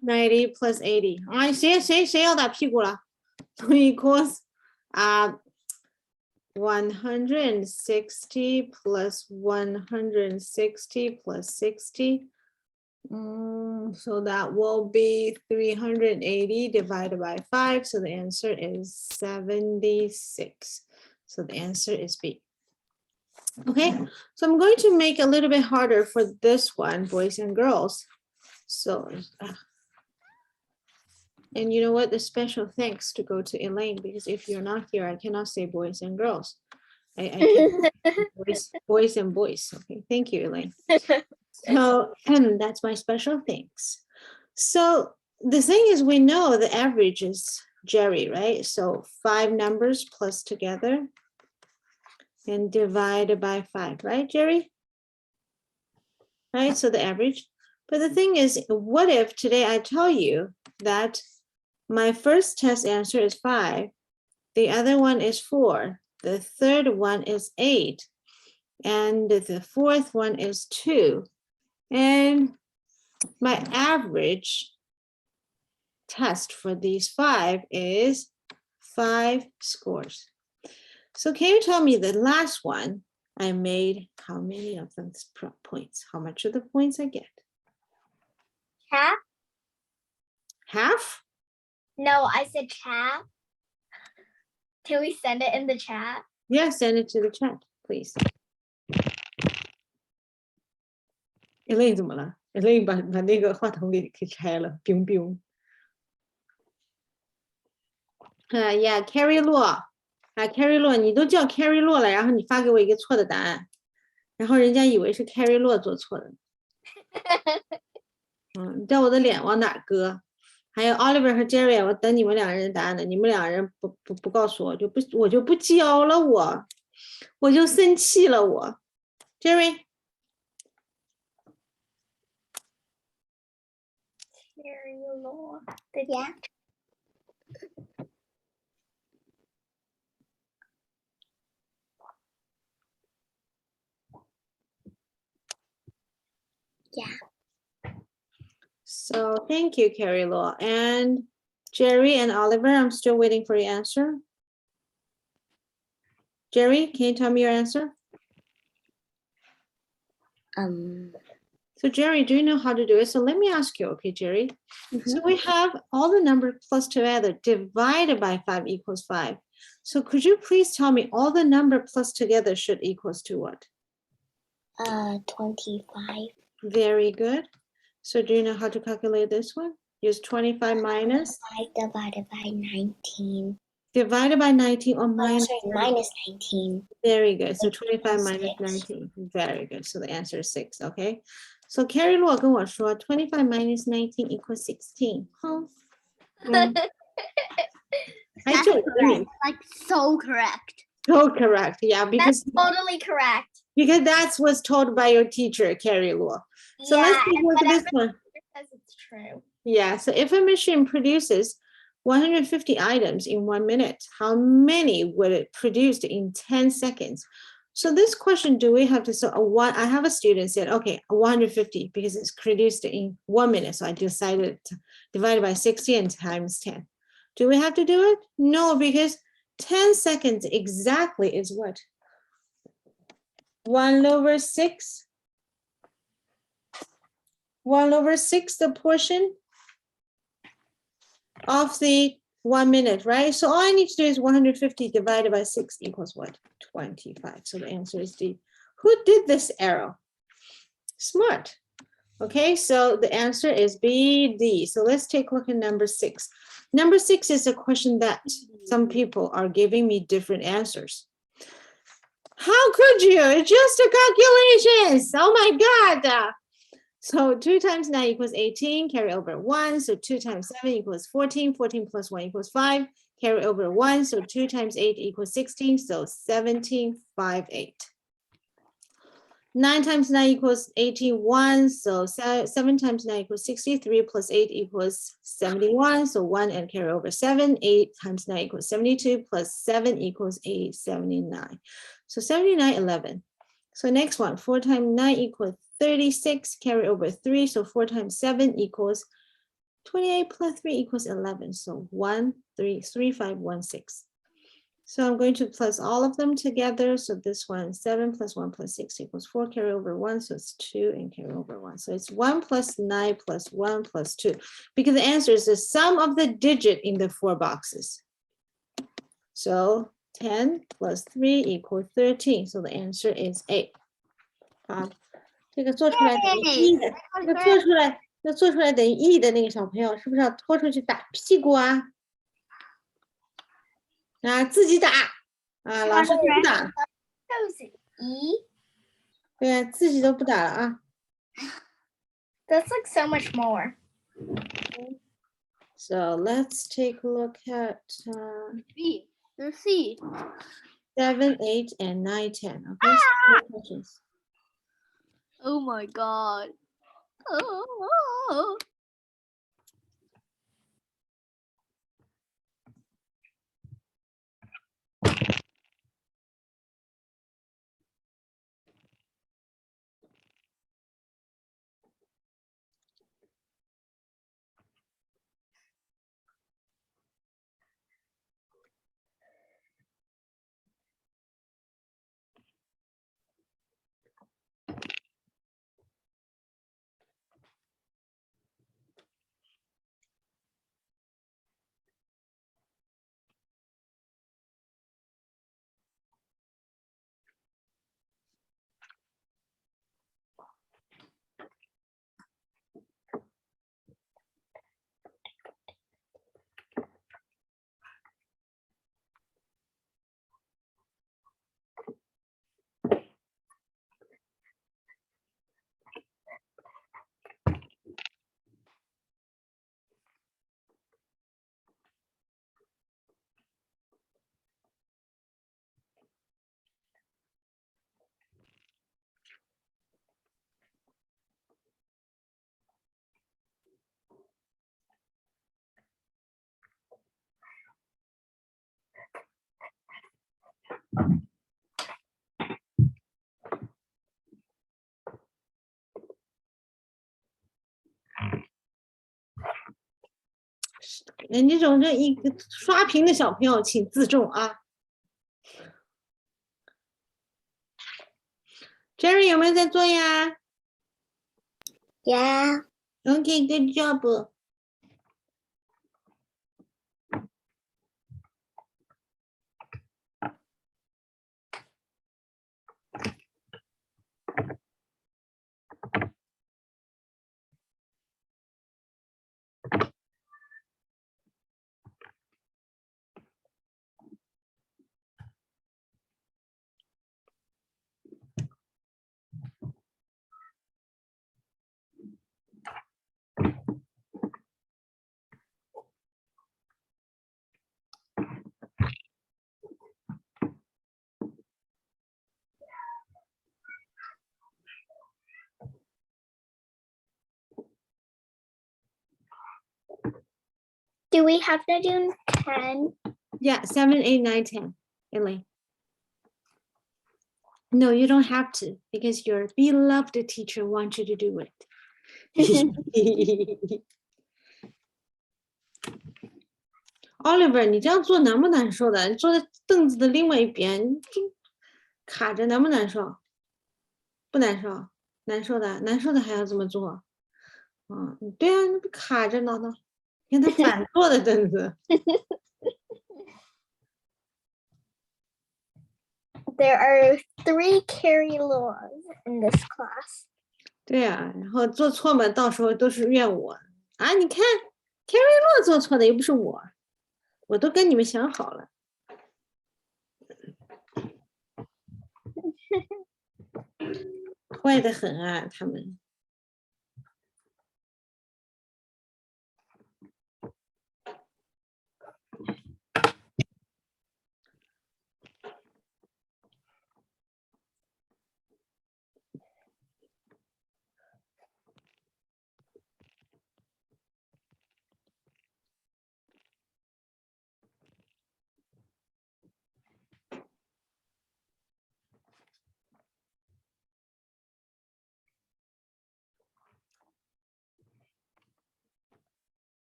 90 plus 80. 哎，谁要打屁股了？So equals 160 plus 160 plus 60. So that will be 380 divided by 5. So the answer is 76. So the answer is B. Okay, so I'm going to make a little bit harder for this one, boys and girls. So, and you know what? The special thanks to go to Elaine, because if you're not here, I cannot say boys and girls. I can't boys and boys. Okay, thank you, Elaine. So that's my special thanks. So the thing is, we know the average is Jerry, right? So 5 numbers plus together and divided by 5, right, Jerry? Right, so the average. But the thing is, what if today I tell you that my first test answer is 5, the other one is 4, the third one is 8, and the fourth one is 2, and my average test for these 5 is 5 scores. So can you tell me the last one I made, how many of them points? How much of the points I get? Half? Half? No, I said half. Can we send it in the chat? Yeah, send it to the chat, please. Elaine 怎么了 ？Elaine 把那个话筒给拆了 ，biu biu。Yeah, Carrie 洛。Carrie 洛，你都叫 Carrie 洛了，然后你发给我一个错的答案，然后人家以为是 Carrie 洛做错的。你叫我的脸往哪搁？还有 Oliver 和 Jerry， 我等你们2人的答案呢。你们2人不告诉我，我就不交了，我就生气了，我 Jerry。Carrie 洛，对呀。Yeah. So thank you, Carrie Law. And Jerry and Oliver, I'm still waiting for your answer. Jerry, can you tell me your answer? So Jerry, do you know how to do it? So let me ask you, okay, Jerry. So we have all the numbers plus together divided by 5 equals 5. So could you please tell me all the number plus together should equals to what? 25. Very good. So do you know how to calculate this one? Use 25 minus 5 divided by 19. Divided by 19 or minus? Minus 19. Very good. So 25 minus 19. Very good. So the answer is 6. Okay. So Carrie 洛跟我说 25 minus 19 equals 16. Huh? That's correct. Like so correct. So correct. Yeah, because that's totally correct. Because that's what's told by your teacher, Carrie Luo. So let's take a look at this one. Because it's true. Yeah, so if a machine produces 150 items in 1 minute, how many would it produce in 10 seconds? So this question, do we have to, I have a student said, okay, 150 because it's produced in 1 minute. So I decided to divide it by 60 and times 10. Do we have to do it? No, because 10 seconds exactly is what? 1 over 6. 1 over 6, the portion of the 1 minute, right? So all I need to do is 150 divided by 6 equals what? 25. So the answer is D. Who did this arrow? Smart. Okay, so the answer is B, D. So let's take a look at number 6. Number 6 is a question that some people are giving me different answers. How could you? It's just a calculations. Oh my God. So 2 times 9 equals 18, carry over 1. So 2 times 7 equals 14, 14 plus 1 equals 5, carry over 1. So 2 times 8 equals 16, so 17, 5, 8. 9 times 9 equals 81, so 7 times 9 equals 63, plus 8 equals 71, so 1 and carry over 7. 8 times 9 equals 72, plus 7 equals 8, 79. So 79, 11. So next one, 4 times 9 equals 36, carry over 3, so 4 times 7 equals 28 plus 3 equals 11. So 1, 3, 3, 5, 1, 6. So I'm going to plus all of them together. So this one, 7 plus 1 plus 6 equals 4, carry over 1. So it's 2 and carry over 1. So it's 1 plus 9 plus 1 plus 2. Because the answer is the sum of the digit in the 4 boxes. So 10 plus 3 equals 13. So the answer is A. 好，这个做出来等于1的，要做出来等于1的那个小朋友，是不是要拖出去打屁股啊？啊，自己打啊，老师就不打。就是一。对啊，自己都不打了啊。That's like so much more. So let's take a look at B. The C. 7, 8, and 9, 10. Okay, so no questions. Oh my god. Oh.这种一个刷屏的小朋友，请自重啊。Jerry 有没有在做呀 Yeah.？Okay, good job. Do we have to do 10? Yeah, 7, 8, 9, 10. Elaine. No, you don't have to because your beloved teacher wants you to do it. Oliver，你这样做难不难受的？你坐在凳子的另外一边，就卡着，难不难受？不难受，难受的，难受的还要这么做。对啊，那不卡着呢？你看他反坐的凳子。There are 3 carry laws in this class. 对啊，然后做错嘛，到时候都是怨我啊！你看，Carrie 洛做错的又不是我，我都跟你们想好了。坏的很啊，他们。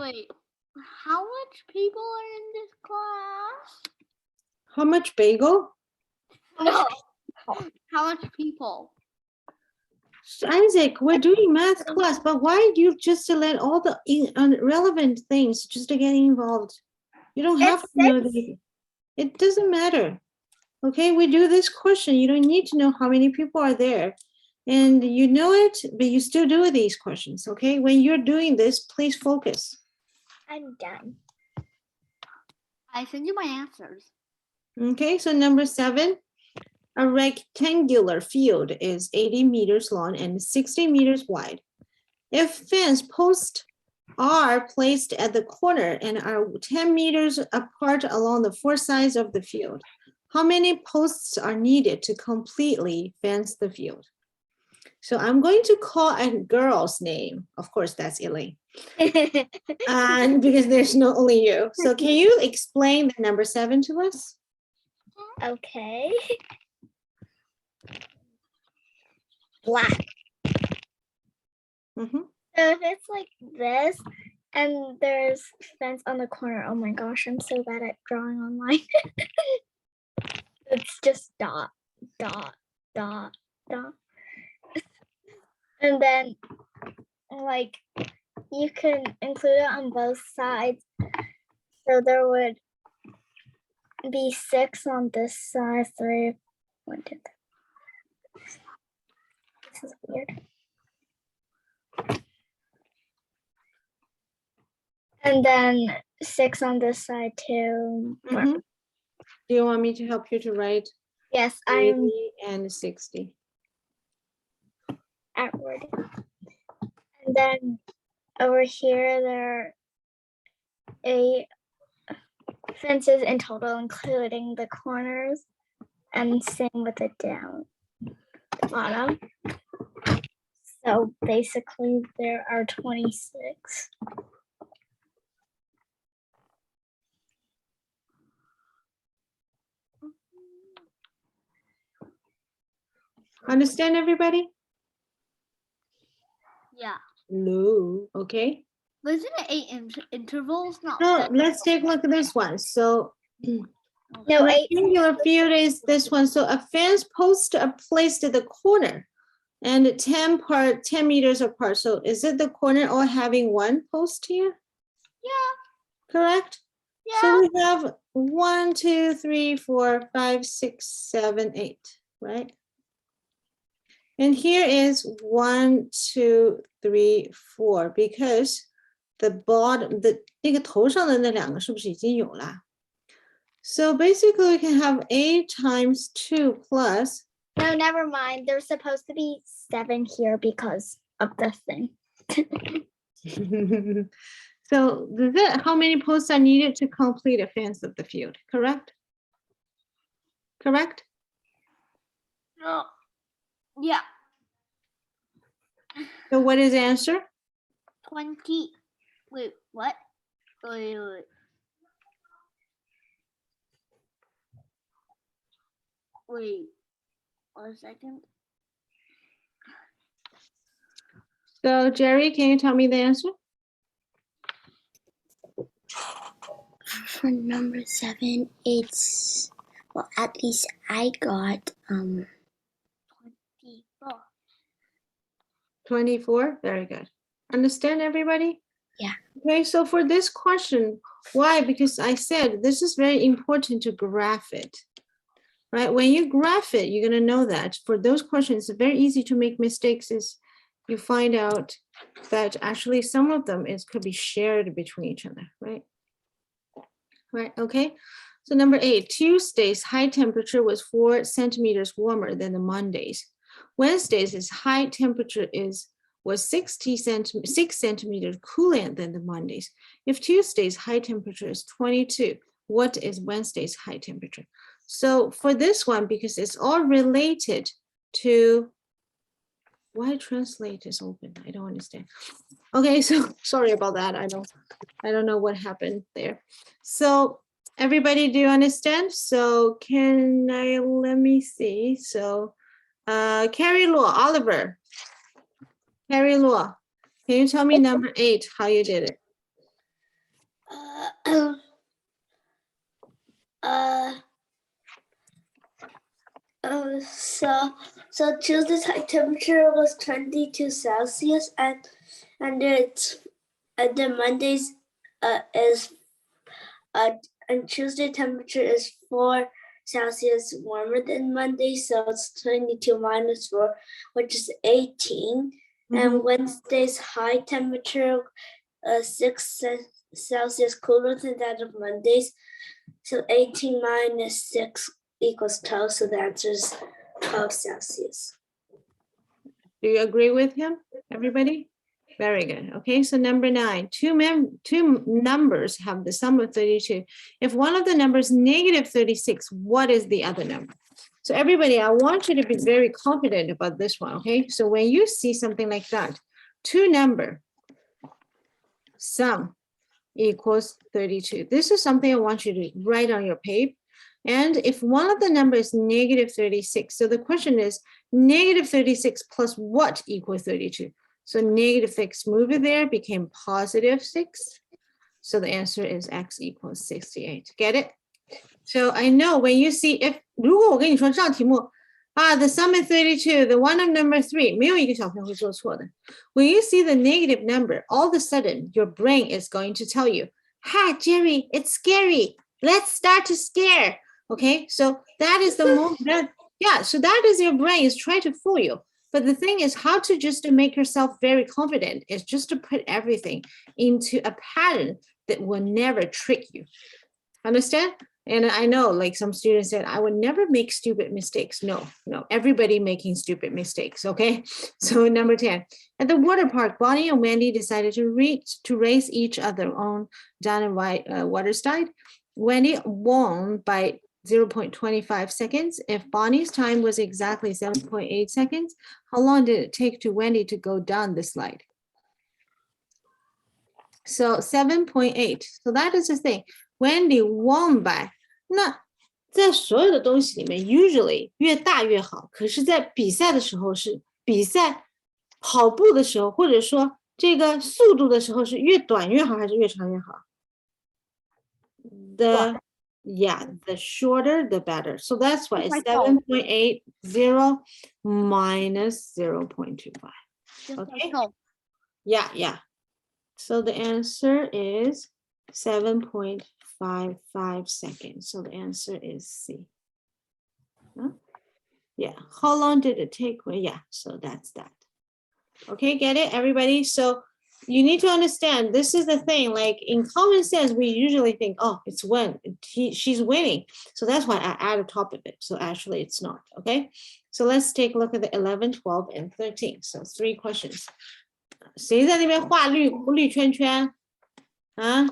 Wait. How much people are in this class? How much bagel? No. How much people? Isaac, we're doing math class, but why do you just let all the irrelevant things just to get involved? You don't have to It's know six. that. It doesn't matter. Okay, we do this question. You don't need to know how many people are there. And you know it, but you still do these questions. Okay, when you're doing this, please focus. I'm done. I send you my answers. Okay, so number 7, a rectangular field is 80 meters long and 60 meters wide. If fence posts are placed at the corner and are 10 meters apart along the 4 sides of the field, how many posts are needed to completely fence the field? So I'm going to call a girl's name. Of course, that's Elaine. And because there's not only you. So can you explain the number 7 to us? Okay. Black. Mhm. So if it's like this and there's fence on the corner, oh my gosh, I'm so bad at drawing online. It's just dot, dot, dot, dot. And then like you can include it on both sides. So there would be 6 on this side, 3, 1, 2, 3. This is weird. And then 6 on this side too. Mhm. Do you want me to help you to write Yes, 80 I'm and 60? at word. And then over here there are 8 fences in total, including the corners, and same with the down the bottom. So basically there are 26. Understand everybody? Yeah. No. Okay. But isn't it 8 intervals? Not No, 7? let's take a look at this one. So No, 8. rectangular field is this one. So a fence posts are placed at the corner and 10 meters apart. So is it the corner all having one post here? Yeah. Correct? Yeah. So we have 1, 2, 3, 4, 5, 6, 7, 8, right? And here is 1, 2, 3, 4, because the bottom, 那个头上的那两个是不是已经有了？ So basically we can have 8 times 2 plus. No, never mind. There's supposed to be 7 here because of the thing. So how many posts are needed to complete a fence of the field, correct? Correct? No. Yeah. So what is the answer? 20. Wait, what? Wait. Wait. 1 second. So Jerry, can you tell me the answer? For number 7, it's, well, at least I got 24. 24, very good. Understand everybody? Yeah. Okay, so for this question, why? Because I said this is very important to graph it, right? When you graph it, you're gonna know that for those questions, it's very easy to make mistakes is you find out that actually some of them could be shared between each other, right? Right, okay. So number 8, Tuesday's high temperature was 4 centimeters warmer than the Monday's. Wednesday's high temperature was 6 centimeters cooler than the Monday's. If Tuesday's high temperature is 22, what is Wednesday's high temperature? So for this one, because it's all related to, why translate is open? I don't understand. Okay, so sorry about that. I don't know what happened there. So everybody, do you understand? So let me see. So Carrie Law, Oliver. Carrie Law, can you tell me number 8, how you did it? Uh, uh, so Tuesday's high temperature was 22 Celsius, and then Monday's is and Tuesday temperature is 4 Celsius warmer than Monday, so it's 22 minus 4, which is 18. And Wednesday's high temperature 6 Celsius cooler than that of Monday's, so 18 minus 6 equals 12, so the answer is 12 Celsius. Do you agree with him, everybody? Very good. Okay, so number 9, two numbers have the sum of 32. If one of the numbers negative 36, what is the other number? So everybody, I want you to be very confident about this one, okay? So when you see something like that, two number sum equals 32. This is something I want you to write on your paper. And if one of the numbers is negative 36, so the question is negative 36 plus what equals 32? So negative 6, move it there, became positive 6. So the answer is x equals 68. Get it? So I know when you see if 如果我跟你说这道题目 the sum is 32, the one of number 3, 没有一个小朋友会做错的。When you see the negative number, all of a sudden your brain is going to tell you, "Hi, Jerry, it's scary. Let's start to scare." Okay, so that is the moment so that is your brain is trying to fool you. But the thing is how to just to make yourself very confident is just to put everything into a pattern that will never trick you. Understand? And I know like some students said, I would never make stupid mistakes. No, everybody making stupid mistakes, okay? So number 10, at the water park, Bonnie and Wendy decided to race each other on down a water slide. Wendy won by 0.25 seconds. If Bonnie's time was exactly 7.8 seconds, how long did it take to Wendy to go down the slide? So 7.8. So that is the thing. Wendy won by 那在所有的东西里面 usually 越大越好，可是在比赛的时候是比赛跑步的时候或者说这个速度的时候是越短越好还是越长越好？ The shorter the better. So that's why it's 7.80 minus 0.25. Okay. Yeah. So the answer is 7.55 seconds. So the answer is C. Huh? Yeah. How long did it take? Well, yeah. So that's that. Okay, get it, everybody? So you need to understand, this is the thing, like in common sense, we usually think, oh, it's when she's winning. So that's why I add a top of it. So actually it's not, okay? So let's take a look at the 11, 12, and 13. So 3 questions. 谁在那边画绿圈圈？啊？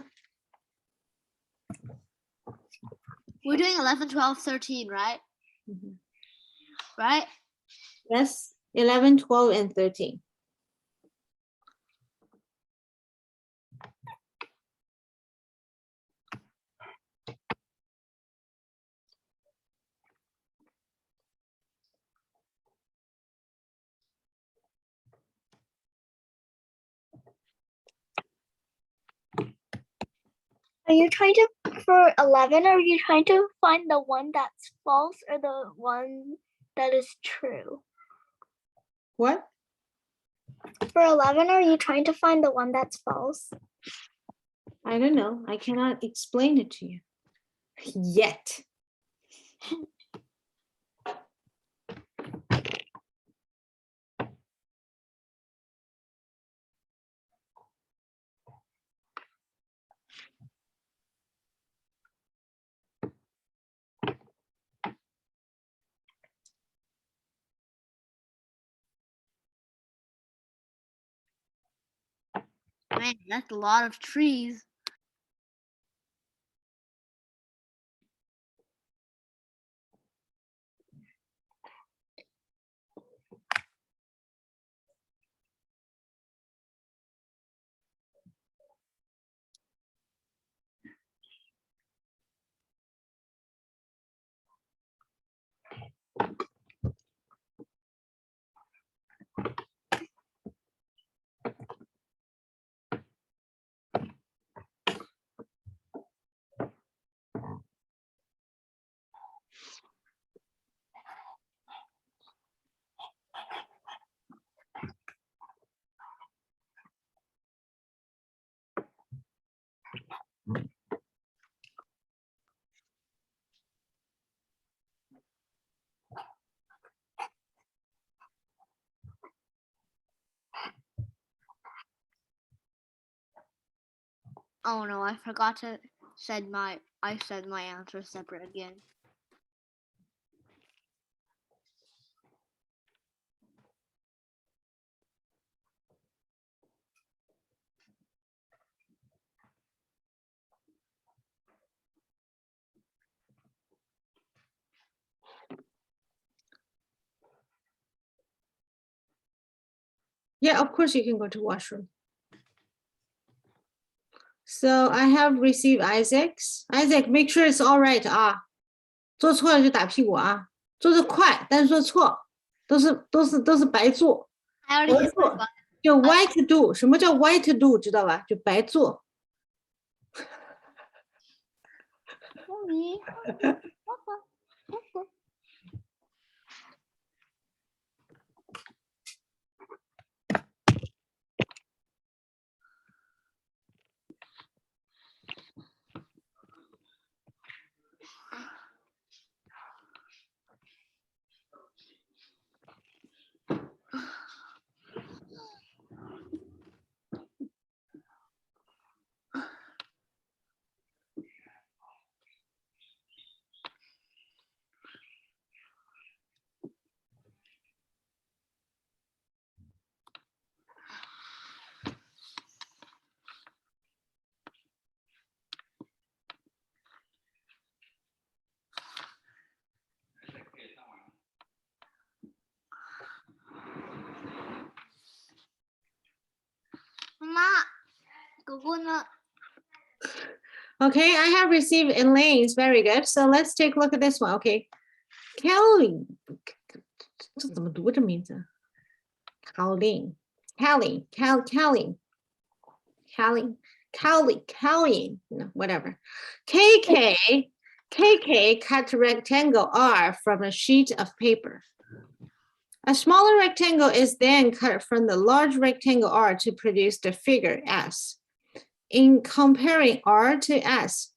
We're doing 11, 12, 13, right? Right? Yes, 11, 12, and 13. Are you trying to, for 11, are you trying to find the one that's false or the one that is true? What? For 11, are you trying to find the one that's false? I don't know. I cannot explain it to you yet. Man, that's a lot of trees. Oh no, I forgot to I said my answer separate again. Yeah, of course you can go to washroom. So I have received Isaac's. Isaac, make sure it's all right 啊。做错了就打屁股啊，做得快，但是做错，都是白做。 I already hit my错 button. 就 why to do， 什么叫 why to do， 知道吧？就白做。 Mommy. Mama, 哥哥呢？ Okay, I have received Elaine's. Very good. So let's take a look at this one. Okay, Kelly， 这怎么读这名字 ？Colleen, no, whatever. KK cut rectangle R from a sheet of paper. A smaller rectangle is then cut from the large rectangle R to produce the figure S. In comparing R to S,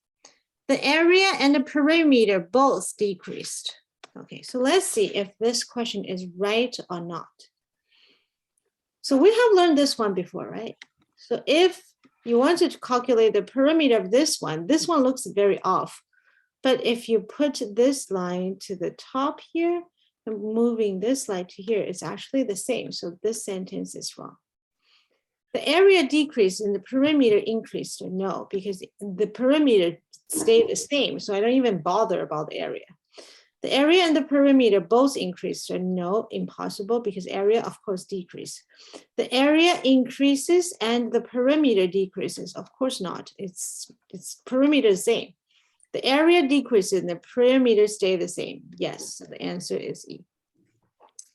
the area and the perimeter both decreased. Okay, so let's see if this question is right or not. So we have learned this one before, right? So if you wanted to calculate the perimeter of this one looks very off. But if you put this line to the top here and moving this line to here, it's actually the same. So this sentence is wrong. The area decreased and the perimeter increased, or no, because the perimeter stayed the same. So I don't even bother about the area. The area and the perimeter both increased, or no, impossible, because area, of course, decreased. The area increases and the perimeter decreases. Of course not. It's perimeter the same. The area decreases and the perimeter stay the same. Yes, so the answer is E.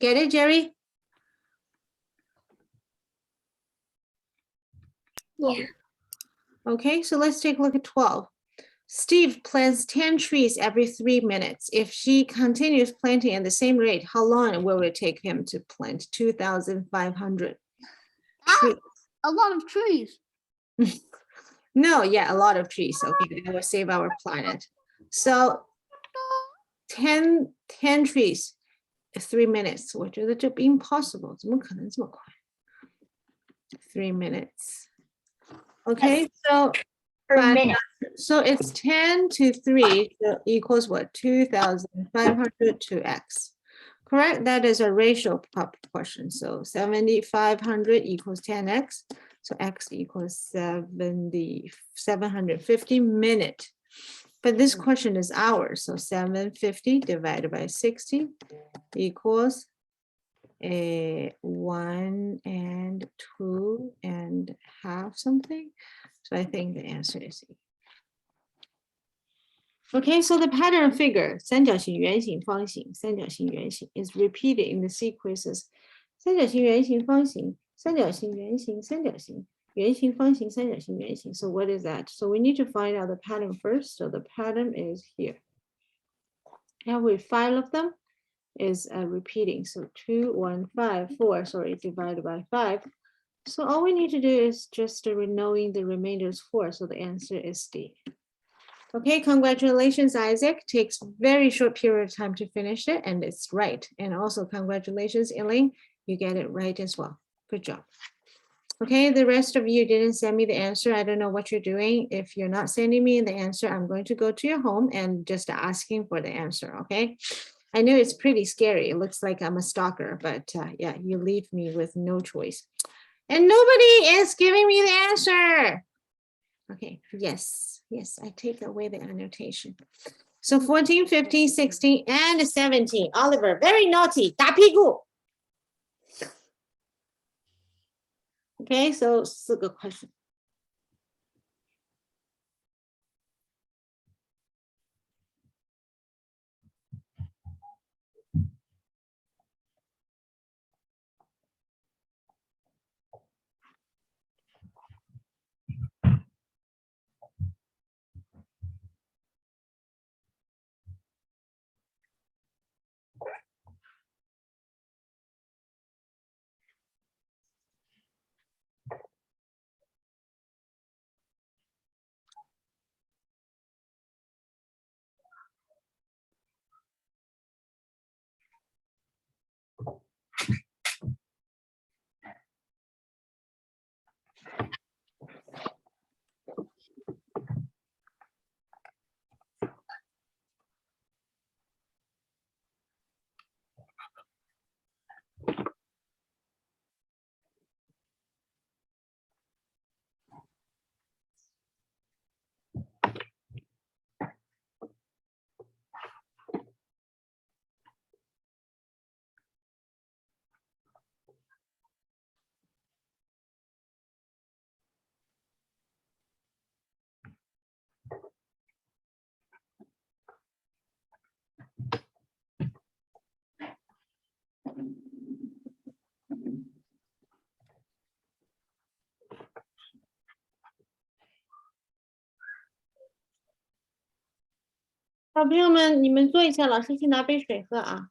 Get it, Jerry? Yeah. Okay, so let's take a look at 12. Steve plants 10 trees every 3 minutes. If she continues planting at the same rate, how long will it take him to plant 2,500 trees? A lot of trees. No, yeah, a lot of trees. Okay, that will save our planet. So 10 trees, 3 minutes. 我觉得这不 impossible. 怎么可能这么快? 3 minutes. Okay, so Per minute. so it's 10 to 3 so equals what? 2,500 to x. Correct? That is a ratio proportion. So 7,500 equals 10x. So x equals 750 minute. But this question is hours. So 750 divided by 60 equals 1 and 2.5 something. So I think the answer is E. Okay, so the pattern figure 三角形、圆形、方形、三角形、圆形 is repeated in the sequences 三角形、圆形、方形、三角形、圆形、三角形、圆形、方形、三角形、圆形. So what is that? So we need to find out the pattern first. So the pattern is here. And with 5 of them is repeating. So 2, 1, 5, 4, sorry, divided by 5. So all we need to do is just knowing the remainder is 4. So the answer is D. Okay, congratulations, Isaac. Takes very short period of time to finish it, and it's right. And also congratulations, Elaine. You get it right as well. Good job. Okay, the rest of you didn't send me the answer. I don't know what you're doing. If you're not sending me the answer, I'm going to go to your home and just asking for the answer, okay? I know it's pretty scary. It looks like I'm a stalker, but yeah, you leave me with no choice. And nobody is giving me the answer. Okay, yes, yes, I take away the annotation. So 14, 15, 16, and 17. Oliver, very naughty. 打屁股. Okay, so 四个 question. "小朋友们，你们坐一下，老师去拿杯水喝啊。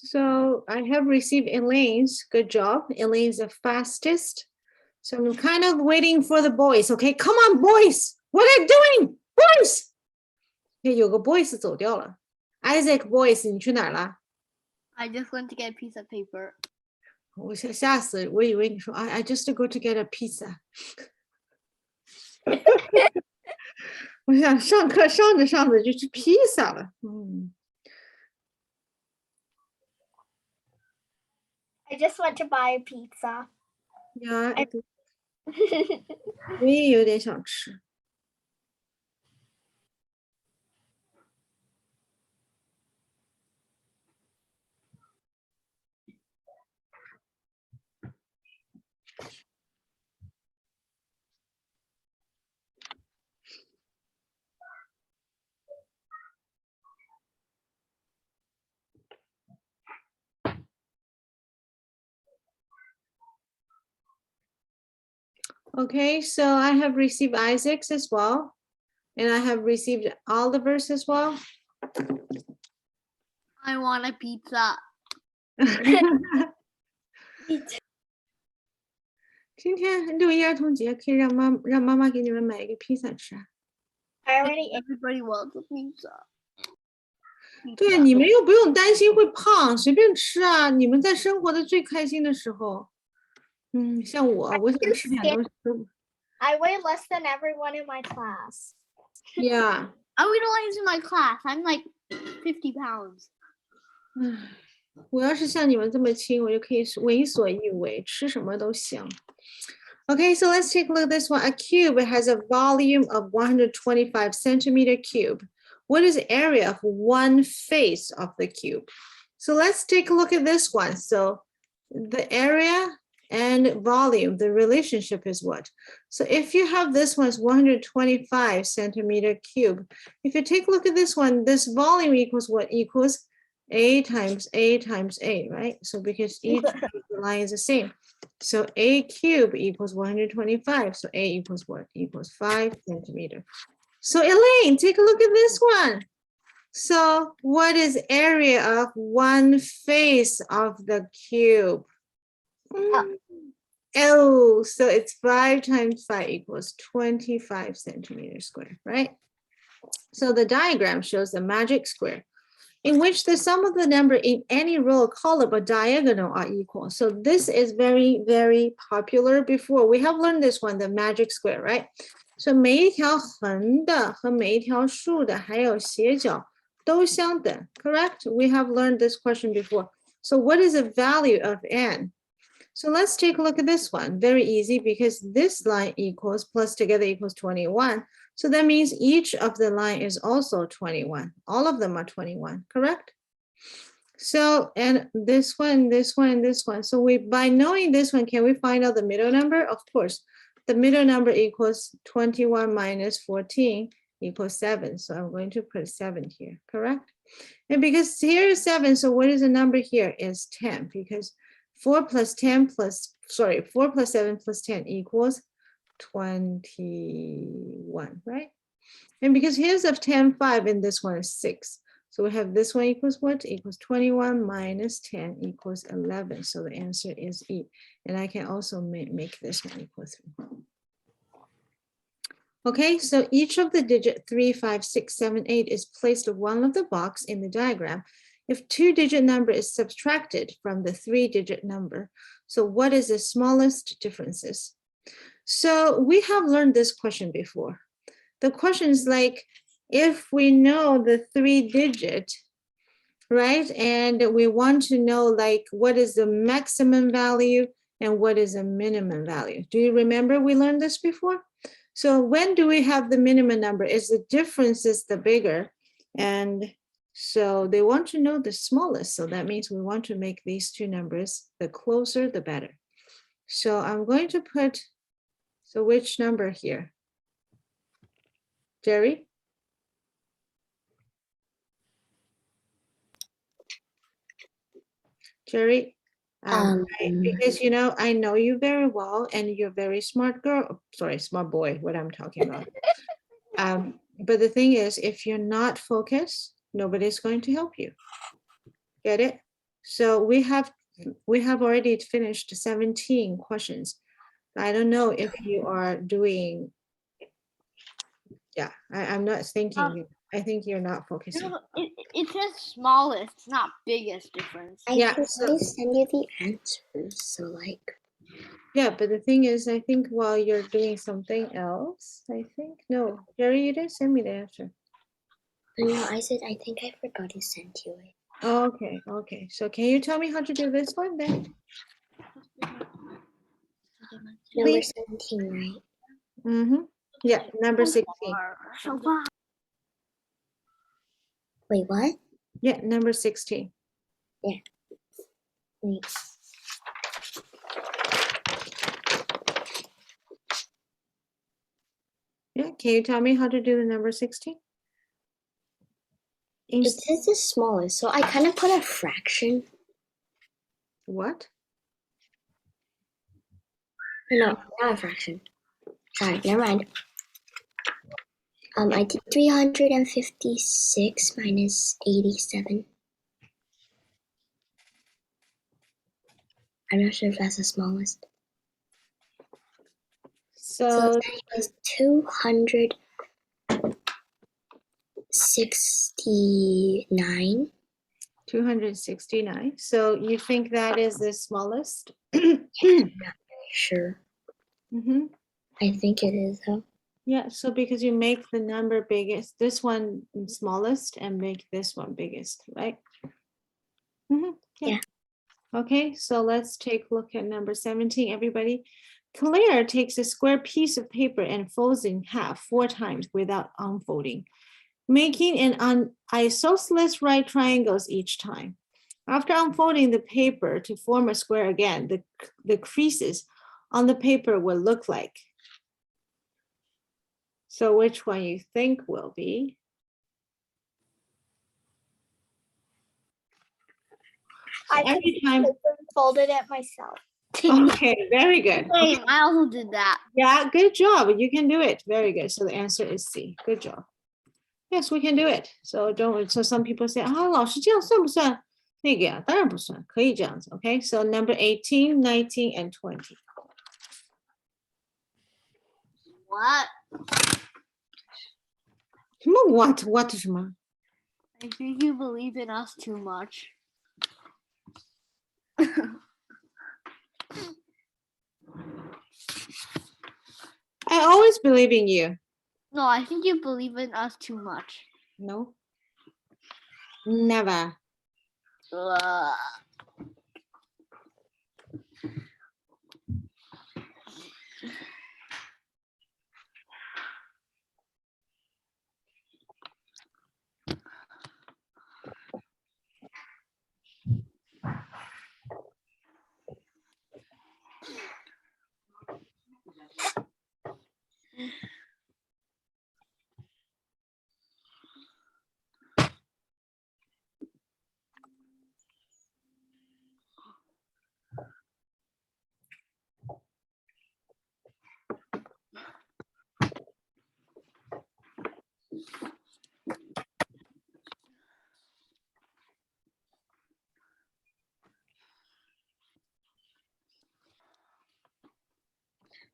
So I have received Elaine's. Good job. Elaine's the fastest. So I'm kind of waiting for the boys. Okay, come on, boys. What are you doing? Boys. 有个 boys 走掉了。Isaac boys， 你去哪儿了？ I just went to get a piece of paper. 我吓死，我以为你说 I just go to get a pizza 。我想上课上着上着就吃披萨了。I just went to buy a pizza. 呀，我也有点想吃。Okay, so I have received Isaac's as well. And I have received Oliver's as well. I want a pizza. 今天6·1儿童节，可以让妈妈给你们买一个披萨吃啊。 I already ate. Everybody wants a pizza. 对，你们又不用担心会胖，随便吃啊。你们在生活的最开心的时候，像我想吃点东西都。 I weigh less than everyone in my class. Yeah. I realize in my class, I'm like 50 pounds. 我要是像你们这么轻，我就可以为所欲为，吃什么都行。Okay, so let's take a look at this one. A cube has a volume of 125 centimeter cube. What is the area of one face of the cube? So let's take a look at this one. So the area and volume, the relationship is what? So if you have this one's 125 centimeter cube, if you take a look at this one, this volume equals what? Equals A times A times A, right? So because each line is the same. So A cube equals 125. So A equals what? Equals 5 centimeter. So Elaine, take a look at this one. So what is area of one face of the cube? Oh, so it's 5 times 5 equals 25 centimeters square, right? So the diagram shows the magic square in which the sum of the number in any row or column or diagonal are equal. So this is very, very popular before. We have learned this one, the magic square, right? So 每一条横的和每一条竖的还有斜角都相等, correct? We have learned this question before. So what is the value of n? So let's take a look at this one. Very easy because this line equals plus together equals 21. So that means each of the line is also 21. All of them are 21, correct? So, and this one, this one, and this one. So by knowing this one, can we find out the middle number? Of course, the middle number equals 21 minus 14 equals 7. So I'm going to put 7 here, correct? And because here is 7, so what is the number here is 10 because 4 plus 7 plus 10 equals 21, right? And because here's of 10, 5, and this one is 6. So we have this one equals what? Equals 21 minus 10 equals 11. So the answer is E. And I can also make this one equal 3. Okay, so each of the digit 3, 5, 6, 7, 8 is placed in one of the box in the diagram. If 2-digit number is subtracted from the 3-digit number, so what is the smallest differences? So we have learned this question before. The question is like, if we know the 3-digit, right? And we want to know like, what is the maximum value and what is the minimum value? Do you remember we learned this before? So when do we have the minimum number? Is the difference is the bigger? And so they want to know the smallest. So that means we want to make these two numbers, the closer, the better. So I'm going to put, so which number here? Jerry? Jerry? Because, you know, I know you very well and you're a very smart girl. Sorry, smart boy, what I'm talking about. But the thing is, if you're not focused, nobody's going to help you. Get it? So we have already finished 17 questions. I don't know if you are doing. Yeah, I'm not thinking. I think you're not focusing. No, it says smallest, not biggest difference. I Yeah, can so- only send you the answers. So like, Yeah, but the thing is, I think while you're doing something else, I think no, Jerry, you didn't send me the answer. no, I said I think I forgot to send you it. Oh, okay, okay. So can you tell me how to do this one then? Number Please. 17, right? Mm-hmm. Yeah, number 16. So far. Wait, what? Yeah, number 16. Wait. Yeah, can you tell me how to do the number 16? It says the smallest, so I kind of put a fraction. What? No, not a fraction. Sorry, never mind. I did 356 minus 87. I'm not sure if that's the smallest. So So that is 269. 269. So you think that is the smallest? Sure. Mm-hmm. I think it is though. Yeah, so because you make the number biggest, this one smallest and make this one biggest, right? Mm-hmm. Yeah. Okay, so let's take a look at number 17, everybody. Claire takes a square piece of paper and folds in half 4 times without unfolding, making an isosceles right triangles each time. After unfolding the paper to form a square again, the creases on the paper will look like. So which one you think will be? I Every time. folded it myself. Okay, very good. Okay. Same, I also did that. Yeah, good job. You can do it. Very good. So the answer is C. Good job. Yes, we can do it. So don't. So some people say, 啊，老师这样算不算那个呀？当然不算，可以这样子。Okay, so number 18, 19, and 20. What? 什么 what 什么？ I think you believe in us too much. I always believe in you. No, I think you believe in us too much. No. Never. Ugh.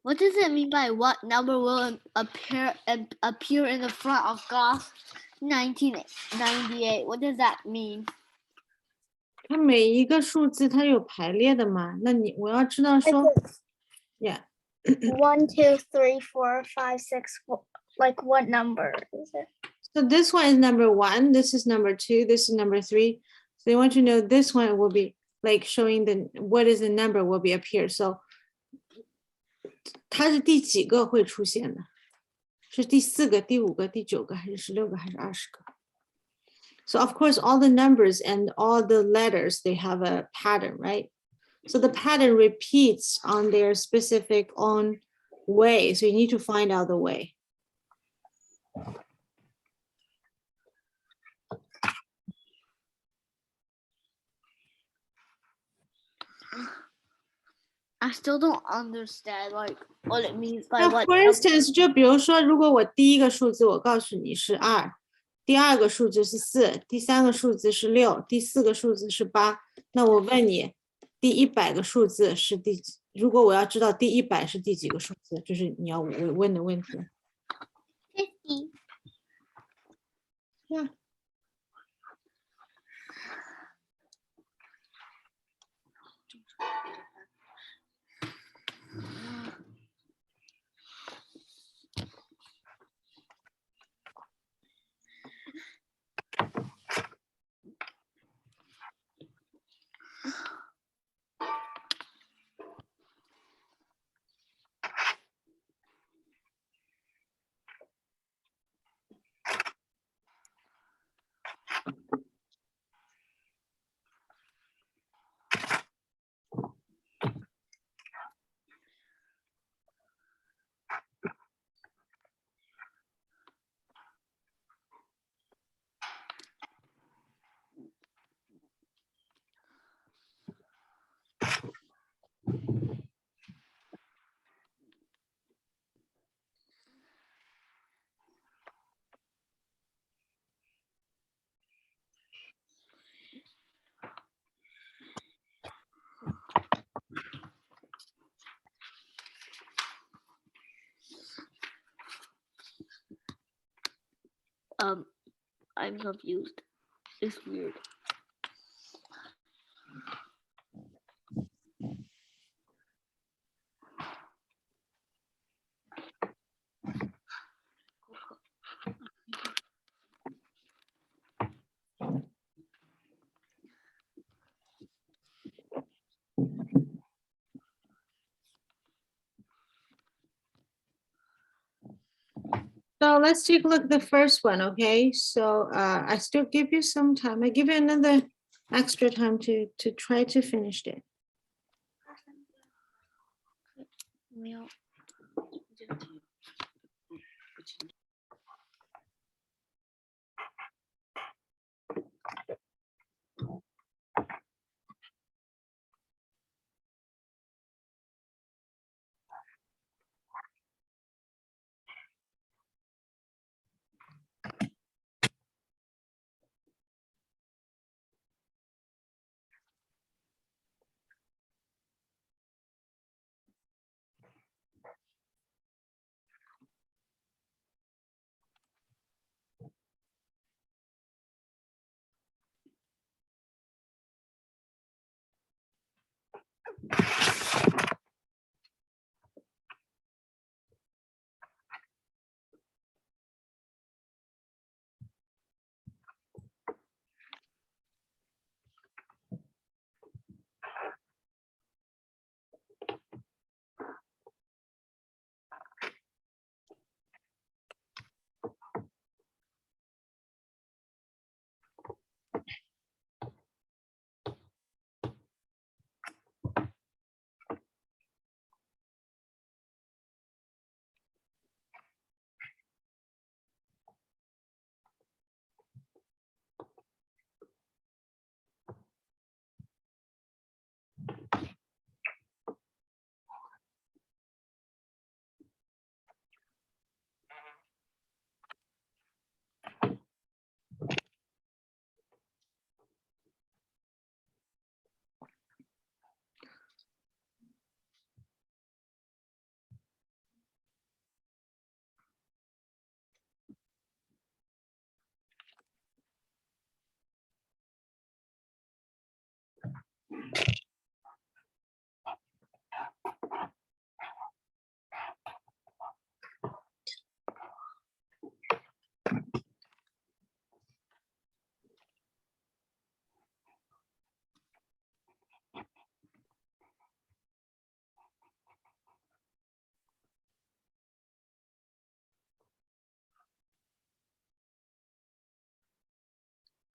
What does it mean by what number will appear in the front of Goth 1998? What does that mean? 它每一个数字它有排列的嘛？那我要知道说 ，yeah. 1, 2, 3, 4, 5, 6. Like what number is it? So this one is number 1. This is number 2. This is number 3. So you want to know this one will be like showing what is the number will be appear. So 它是第几个会出现的？是第4个、第5个、第9个，还是16个，还是20个？ So of course, all the numbers and all the letters, they have a pattern, right? So the pattern repeats on their specific own way. So you need to find out the way. I still don't understand like what it means by Now, what. for instance, 就比如说，如果我第一个数字我告诉你是2，第二个数字是4，第三个数字是6，第四个数字是8，那我问你，第100个数字是第几？如果我要知道第100是第几个数字，这是你要问的问题。 50. Yeah. I'm confused. It's weird. So let's take a look at the first one, okay? So I still give you some time. I give you another extra time to try to finish it. 没有。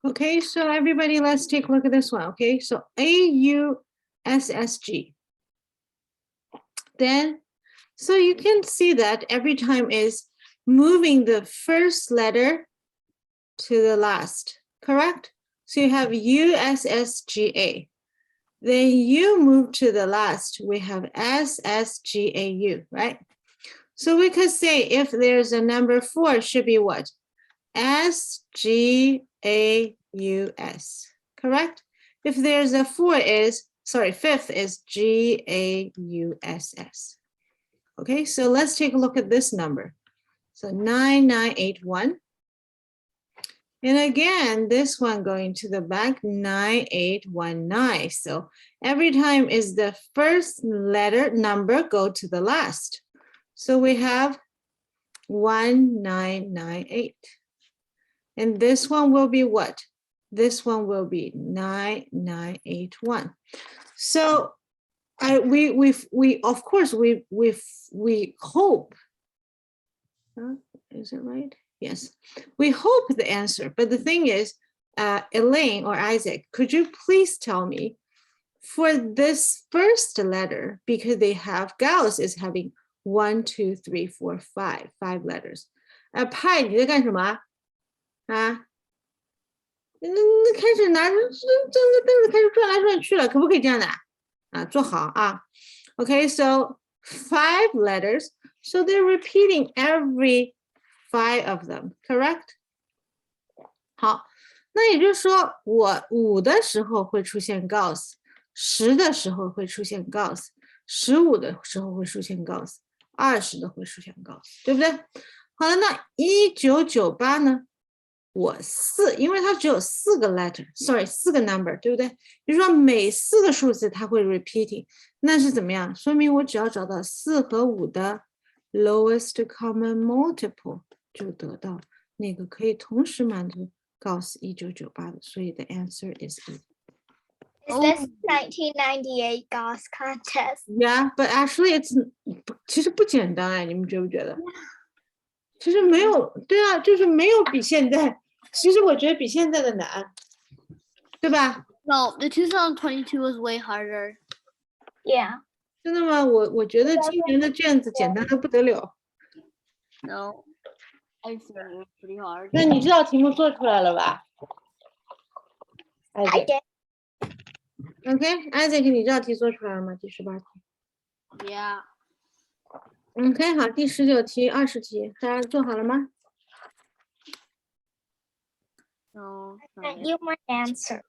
Okay, so everybody, let's take a look at this one. Okay, so AUSSG. Then, so you can see that every time is moving the first letter to the last, correct? So you have USSGA. Then you move to the last, we have SSGAU, right? So we could say if there's a number 4, it should be what? SGAUS, correct? If there's a fifth is GAUSS. Okay, so let's take a look at this number. So 9981. And again, this one going to the back, 9819. So every time is the first letter number go to the last. So we have 1998. And this one will be what? This one will be 9981. So we of course we hope. Is it right? Yes, we hope the answer. But the thing is, Elaine or Isaac, could you please tell me for this first letter, because they have Gauss is having 1, 2, 3, 4, 5 letters. Pi 你在干什么啊？开始拿着这个凳子开始转来转去了，可不可以这样的啊？坐好啊。Okay, so 5 letters, so they're repeating every 5 of them, correct? 好，那也就是说，我5的时候会出现 Gauss, 10的时候会出现 Gauss, 15的时候会出现 Gauss, 20的会出现 Gauss, 对不对？好了，那1998呢？我4，因为它只有4个 letter，4个 number， 对不对？比如说每4个数字它会 repeating， 那是怎么样？说明我只要找到4和5的 lowest common multiple， 就得到那个可以同时满足 Gauss 1998的，所以 the answer is E. Is this 1998 Gauss contest? Yeah, but actually it's 其实不简单哎，你们觉不觉得？其实没有，对啊，就是没有比现在，其实我觉得比现在的难，对吧？ No, the 2022 was way harder. Yeah. 真的吗？我觉得今年的卷子简单的不得了。 No, I said it was pretty hard. 那你这道题目做出来了吧 I ？Isaac， did. OK，Isaac， 你这道题做出来了吗？第18题。 Yeah. OK， 好，第19题、20题，大家做好了吗？ No. not Sent yet. you my answer.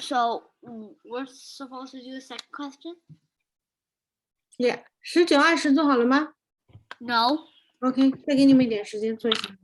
So we're supposed to do the second question? Yeah， 19、20做好了吗 No. ？OK， 再给你们一点时间做一下。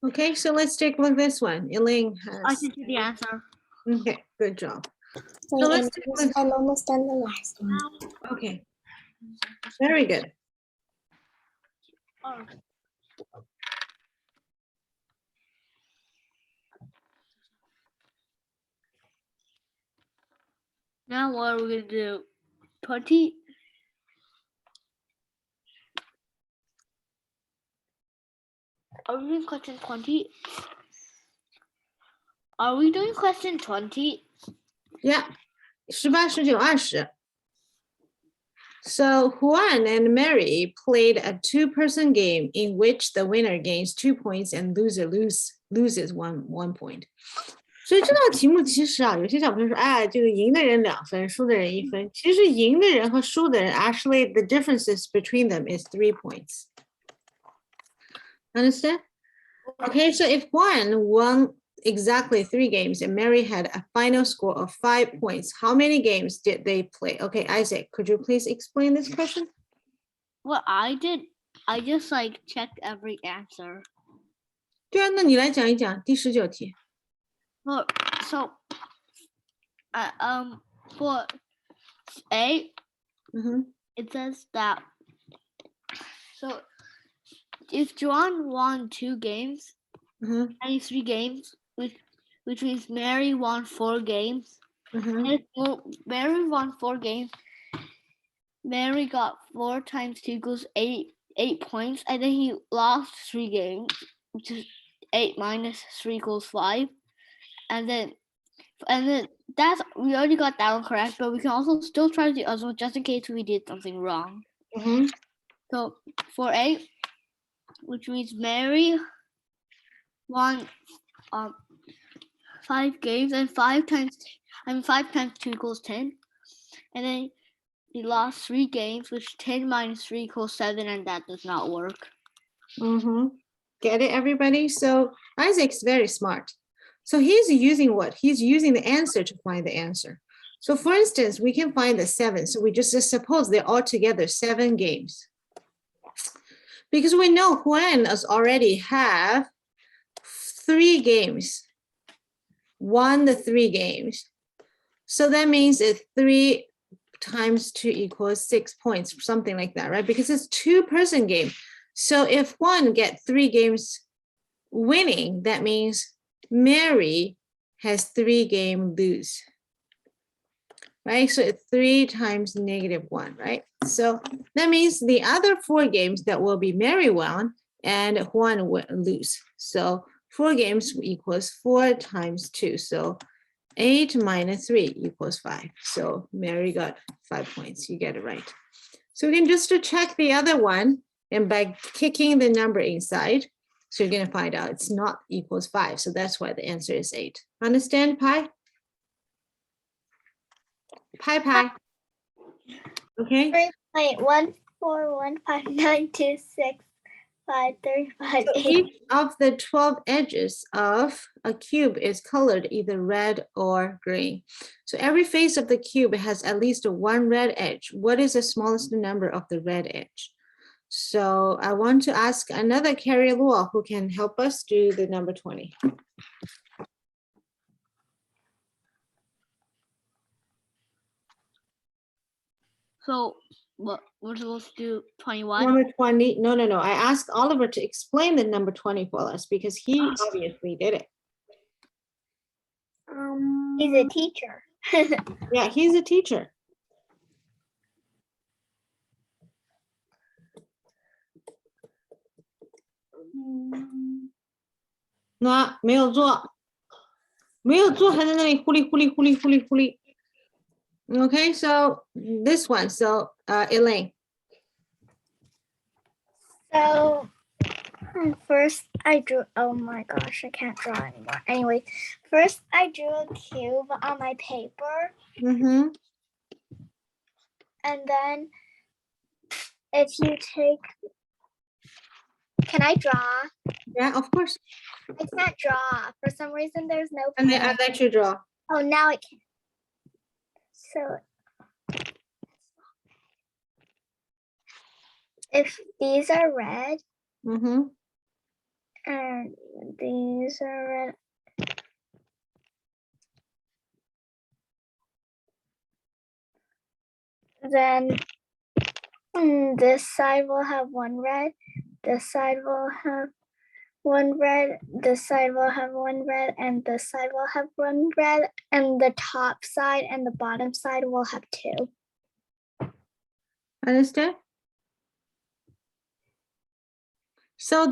Okay, so let's take a look at this one. Elaine I has, can see the answer. okay, good job. Wait, let's take a look. I'm almost done the last one. Okay, very good. Now what are we gonna do? 20? Are we doing question 20? Are we doing question 20? Yeah, 18, 19, 20. So Juan and Mary played a two-person game in which the winner gains 2 points and loser loses one point. 所以这道题目其实啊，有些小朋友说，哎，这个赢的人2分，输的人1分。其实赢的人和输的人 actually the differences between them is 3 points. Understand? Okay, so if Juan won exactly 3 games and Mary had a final score of 5 points, how many games did they play? Okay, Isaac, could you please explain this question? What I did, I just like checked every answer. 对啊，那你来讲一讲第19题。 Well, so, for A, it says that, so if John won 2 games, 93 games, which means Mary won 4 games. And if Mary won 4 games, Mary got 4 times 2 equals 8 points, and then he lost 3 games, which is 8 minus 3 equals 5. And then that's, we already got that one correct, but we can also still try the other one just in case we did something wrong. So for A, which means Mary won 5 games, and 5 times 2 equals 10. And then he lost 3 games, which 10 minus 3 equals 7, and that does not work. Get it, everybody? So Isaac's very smart. So he's using what? He's using the answer to find the answer. So for instance, we can find the 7. So we just suppose they're all together 7 games. Because we know Juan has already have 3 games. Won the 3 games. So that means it's 3 times 2 equals 6 points, something like that, right? Because it's 2-person game. So if one get 3 games winning, that means Mary has 3 game lose, right? So it's 3 times -1, right? So that means the other 4 games that will be Mary won and Juan will lose. So 4 games equals 4 times 2. So 8 minus 3 equals 5. So Mary got 5 points. You get it right. So we can just to check the other one, and by kicking the number inside, so you're going to find out it's not equals 5. So that's why the answer is 8. Understand, Pi? Pi. Okay. 3.14159265358. So each of the 12 edges of a cube is colored either red or green. So every face of the cube has at least 1 red edge. What is the smallest number of the red edge? So I want to ask another Carrie Luo who can help us do the number 20. So what we're supposed to do 21? Number 20, no. I asked Oliver to explain the number 20 for us because he obviously did it. He's a teacher. Yeah, he's a teacher. No, 没有做还在那里呼哩呼哩。Okay, so this one, so Elaine. So first I drew, oh my gosh, I can't draw anymore. Anyway, first I drew a cube on my paper. And then if you take, can I draw? Yeah, of course. I can't draw. For some reason, there's no And then I pen. let you draw. Oh, now I can. So if these are red And these are red. Then this side will have one red. This side will have one red. This side will have one red, and this side will have one red. And the top side and the bottom side will have two. Understand? So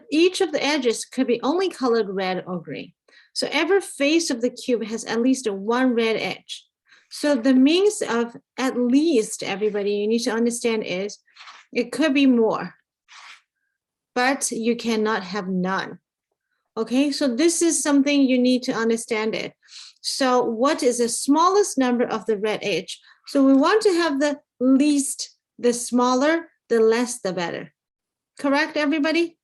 each of the edges could be only colored red or green. So every face of the cube has at least one red edge. So the means of at least, everybody, you need to understand is it could be more, but you cannot have none. Okay, so this is something you need to understand it. So what is the smallest number of the red edge? So we want to have the least, the smaller, the less, the better. Correct, everybody?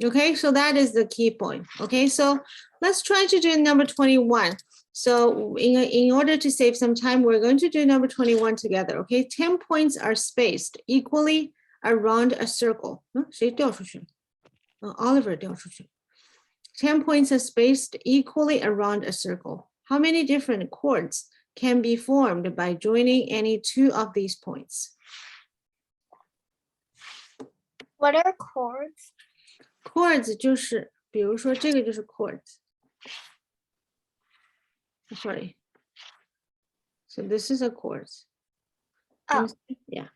Okay, so that is the key point. Okay, so let's try to do number 21. So in order to save some time, we're going to do number 21 together. Okay, 10 points are spaced equally around a circle. 谁掉出去？ Oliver 掉出去。 10 points are spaced equally around a circle. How many different chords can be formed by joining any two of these points? What are chords? Chords 就是比如说这个就是 chords. Sorry. So this is a chords. Oh. Yeah.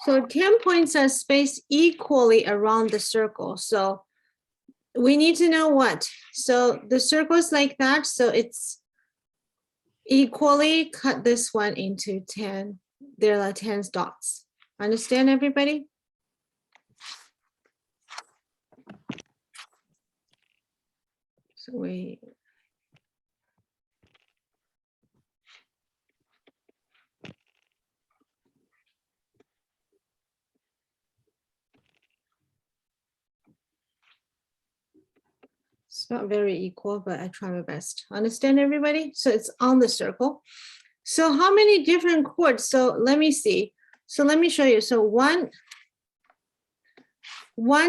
So 10 points are spaced equally around the circle. So we need to know what. So the circle is like that. So it's equally cut this one into 10. There are 10 dots. Understand, everybody? So we it's not very equal, but I try my best. Understand, everybody? So it's on the circle. So how many different chords? So let me see. So let me show you. So 1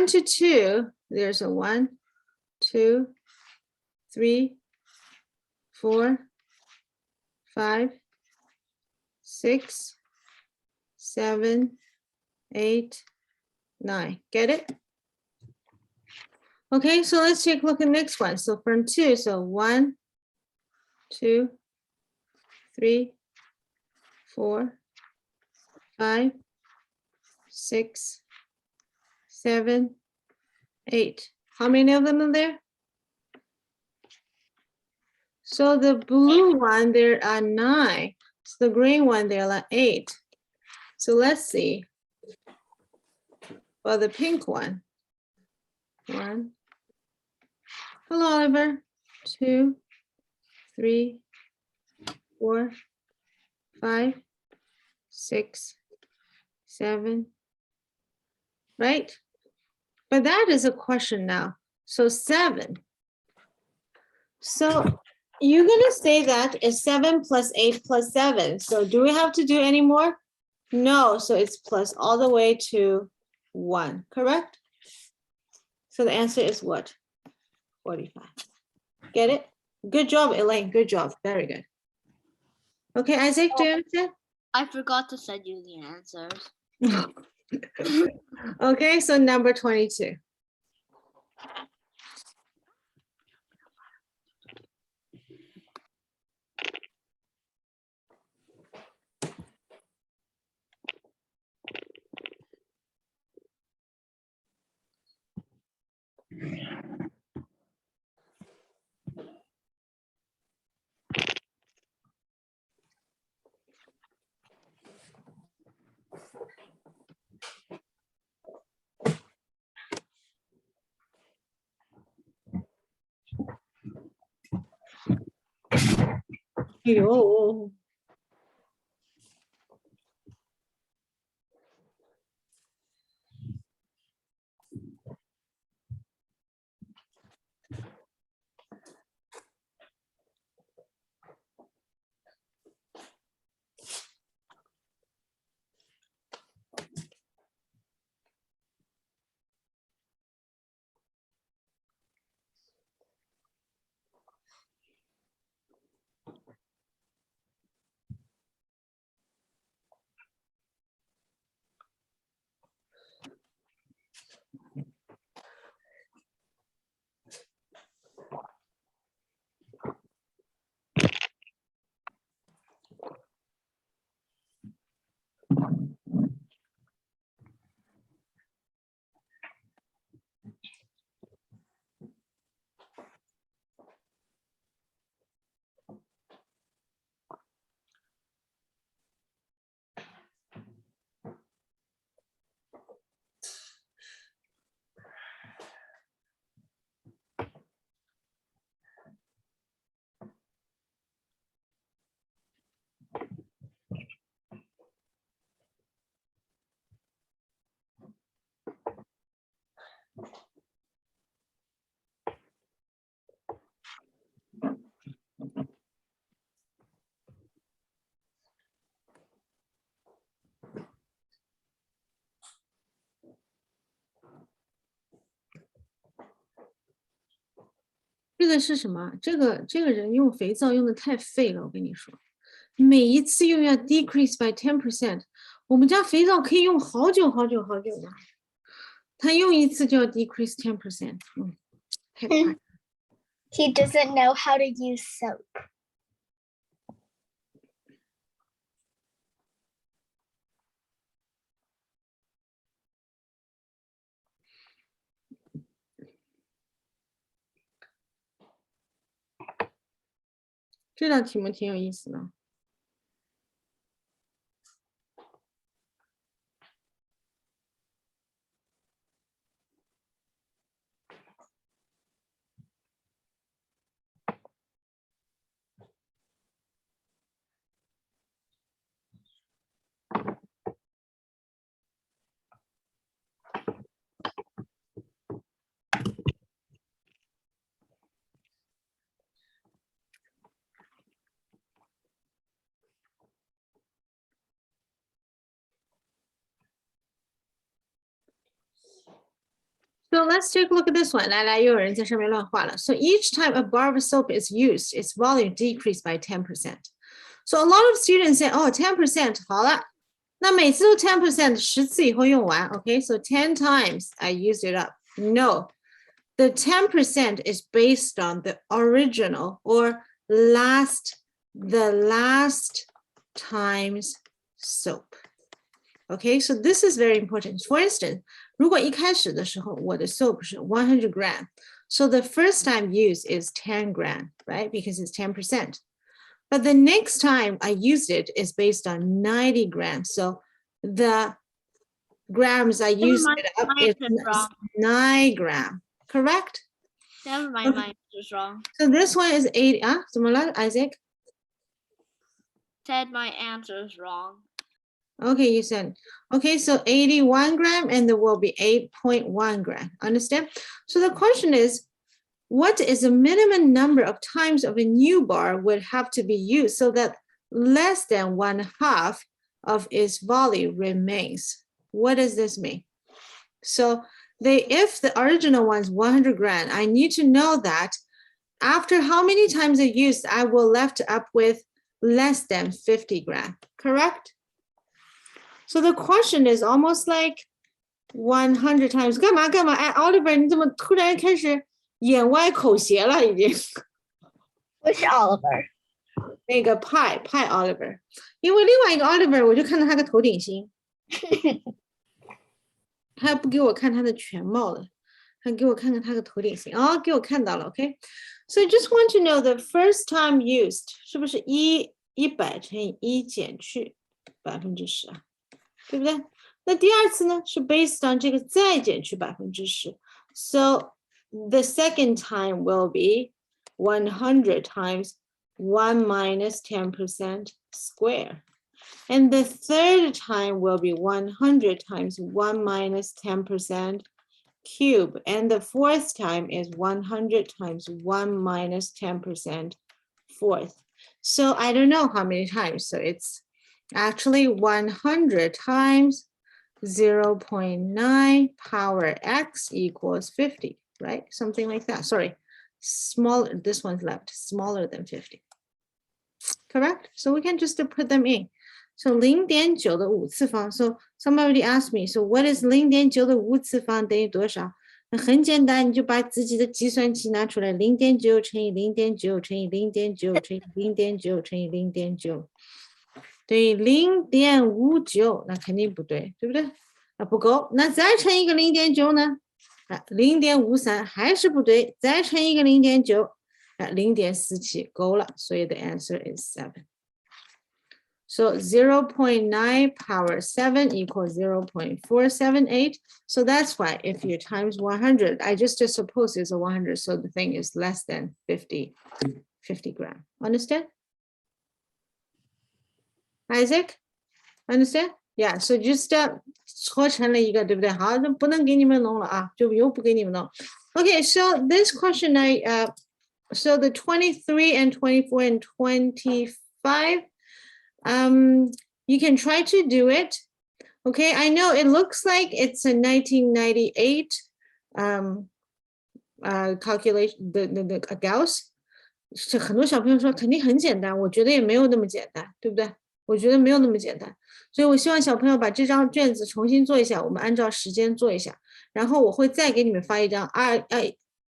to 2, there's a 1, 2, 3, 4, 5, 6, 7, 8, 9. Get it? Okay, so let's take a look at the next one. So from 2, so 1, 2, 3, 4, 5, 6, 7, 8. How many of them are there? So the blue one, there are 9. So the green one, there are 8. So let's see. Well, the pink one. 1. Hello, Oliver. 2, 3, 4, 5, 6, 7. Right? But that is a question now. So 7. So you're going to say that is 7 plus 8 plus 7. So do we have to do any more? No. So it's plus all the way to 1, correct? So the answer is what? 45. Get it? Good job, Elaine. Good job. Very good. Okay, Isaac, do you understand? I forgot to send you the answers. Okay, so number 22. Yo.这个是什么？这个人用肥皂用的太废了，我跟你说，每一次用要 decrease by 10%。我们家肥皂可以用好久好久好久的，他用一次就要 decrease 10%。太夸张。He doesn't know how to use soap. 这道题目挺有意思的。So let's take a look at this one. 来，又有人在上面乱画了。So each time a bar of soap is used, its volume decreased by 10%. So a lot of students say, oh, 10%好了，那每次都 10%， 10次以后用完。Okay, so 10 times I used it up. No, the 10% is based on the original or the last times soap. Okay, so this is very important. For instance, 如果一开始的时候我的 soap 是100 gram, so the first time used is 10 gram, right? Because it's 10%. But the next time I used it is based on 90 grams. So the grams I used mind, it up my is answer's wrong. 9 gram, correct? Never mind, Okay. my answer's wrong. So this one is 80. 怎么了, Isaac? Said my answer's wrong. Okay, you said, okay, so 81 gram and there will be 8.1 gram. Understand? So the question is, what is the minimum number of times of a new bar would have to be used so that less than 1/2 of its volume remains? What does this mean? So if the original one is 100 gram, I need to know that after how many times I used, I will left up with less than 50 gram, correct? So the question is almost like 100 times. 干嘛？哎 ，Oliver， 你怎么突然开始眼歪口斜了？已经。 Which Oliver? 那个派 Oliver， 因为另外一个 Oliver， 我就看到他个头顶星，他不给我看他的全貌了，他给我看看他的头顶星。哦，给我看到了 ，OK。So I just want to know the first time used 是不是100乘以1减去10%啊？对不对？那第二次呢是 based on 这个再减去10%。So the second time will be 100 times 1 minus 10% square. And the third time will be 100 times 1 minus 10% cube. And the fourth time is 100 times 1 minus 10% fourth. So I don't know how many times. So it's actually 100 times 0.9 power x equals 50, right? Something like that. Sorry, smaller. This one's left, smaller than 50. Correct? So we can just put them in. So 0.9的5次方. So somebody asked me, so what is 0.9的5次方等于多少？那很简单，你就把自己的计算器拿出来，0.9乘以0.9乘以0.9乘以0.9乘以0.9。等于0.59，那肯定不对，对不对？啊，不够，那再乘一个0.9呢？啊，0.53还是不对，再乘一个0.9，啊，0.47够了，所以the answer is 7. So 0.9 power 7 equals 0.478. So that's why if you times 100, I just suppose it's a 100, so the thing is less than 50 gram. Understand? Isaac, understand? Yeah, so just 搓成了一个，对不对？好，那不能给你们弄了啊，就又不给你们弄。Okay, so this question so the 23 and 24 and 25, you can try to do it. Okay, I know it looks like it's a 1998 calculation, the Gauss. 是很多小朋友说肯定很简单，我觉得也没有那么简单，对不对？我觉得没有那么简单，所以我希望小朋友把这张卷子重新做一下，我们按照时间做一下，然后我会再给你们发一张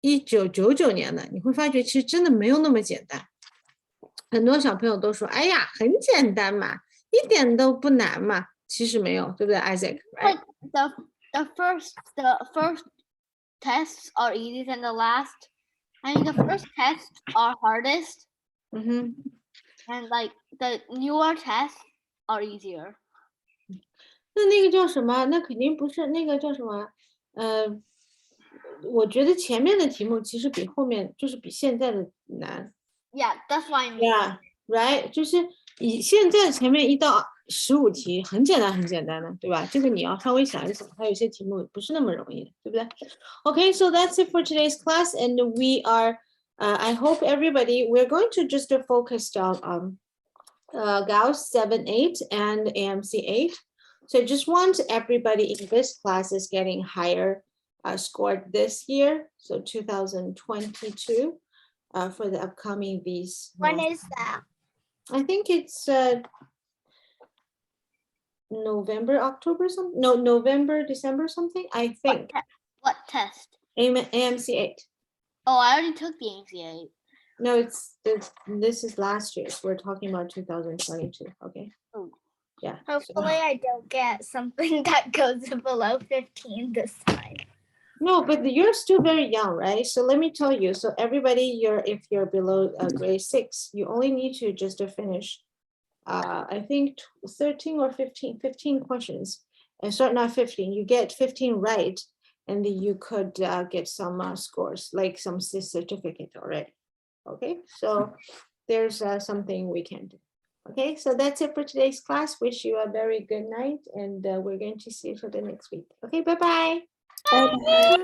1999年的，你会发觉其实真的没有那么简单。很多小朋友都说，哎呀，很简单嘛，一点都不难嘛，其实没有，对不对 ，Isaac？ Like the first tests are easier than the last. I mean, the first tests are hardest, and like the newer tests are easier. 那个叫什么？那肯定不是那个叫什么？我觉得前面的题目其实比后面就是比现在的难。Yeah, that's what I mean. Yeah, right. 就是以现在前面1到15题很简单很简单的，对吧？这个你要稍微想一想，还有一些题目不是那么容易的，对不对 ？Okay, so that's it for today's class, and we are. I hope everybody. We're going to just focus on Gauss 7-8 and AMC 8. So I just want everybody in this class is getting higher scored this year, so 2022, for the upcoming these. When is that? I think it's November, October, something. No, November, December, something. I think. What test? AMC 8. Oh, I already took the AMC 8. No, this is last year. So we're talking about 2022. Okay. Oh. Yeah. Hopefully I don't get something that goes below 15 this time. No, but you're still very young, right? So let me tell you. So everybody, if you're below grade 6, you only need to just finish I think 13 or 15 questions. And so not 15, you get 15 right, and then you could get some scores, like some certificate already. Okay, so there's something we can do. Okay, so that's it for today's class. Wish you a very good night, and we're going to see you for the next week. Okay, bye-bye. Bye.